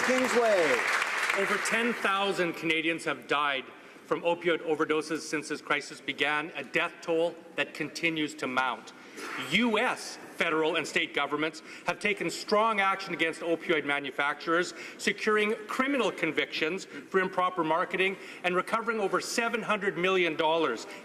Kingsway. Over 10,000 Canadians have died from opioid overdoses since this crisis began, a death toll that continues to mount. U.S. federal and state governments have taken strong action against opioid manufacturers, securing criminal convictions for improper marketing and recovering over $700 million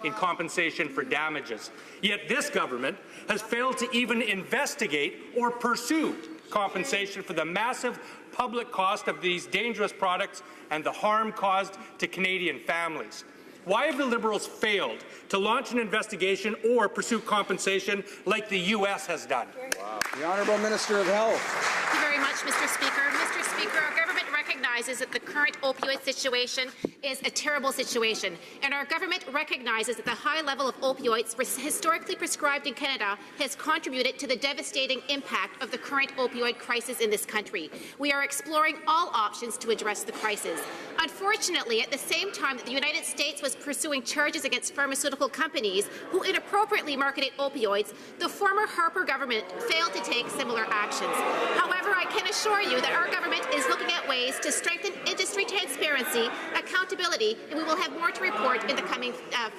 in compensation for damages. Yet this government has failed to even investigate or pursue compensation for the massive public cost of these dangerous products and the harm caused to Canadian families. Why have the Liberals failed to launch an investigation or pursue compensation like the U.S. has done? Wow. The Honourable Minister of Health. Thank you very much, Mr. Speaker. Mr. Speaker, our government recognizes that the current opioid situation is a terrible situation, and our government recognizes that the high level of opioids historically prescribed in Canada has contributed to the devastating impact of the current opioid crisis in this country. We are exploring all options to address the crisis. Unfortunately, at the same time that the United States was pursuing charges against pharmaceutical companies who inappropriately marketed opioids, the former Harper government failed to take similar actions. However, I can assure you that our government is looking at ways to strengthen industry transparency, accountability, and we will have more to report in the coming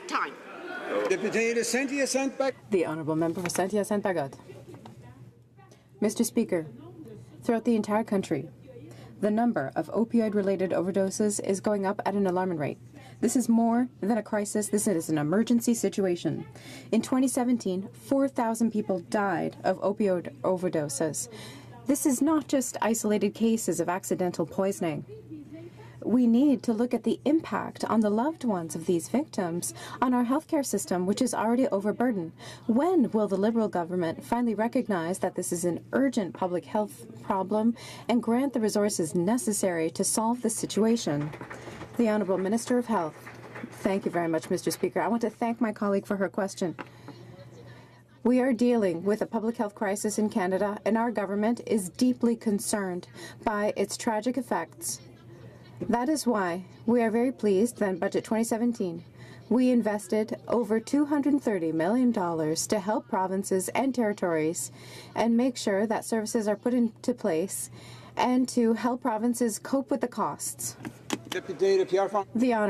time. The Honourable Member for Saint-Hyacinthe-Bagotte. Mr. Speaker, throughout the entire country, the number of opioid-related overdoses is going up at an alarming rate. This is more than a crisis. This is an emergency situation. In 2017, 4,000 people died of opioid overdoses. This is not just isolated cases of accidental poisoning. We need to look at the impact on the loved ones of these victims, on our healthcare system, which is already overburdened. When will the Liberal government finally recognize that this is an urgent public health problem and grant the resources necessary to solve this situation? The Honourable Minister of Health. Thank you very much, Mr. Speaker. I want to thank my colleague for her question. We are dealing with a public health crisis in Canada, and our government is deeply concerned by its tragic effects. That is why we are very pleased that in Budget 2017, we invested over $230 million to help provinces and territories and make sure that services are put into place and to help provinces cope with the costs. The Honourable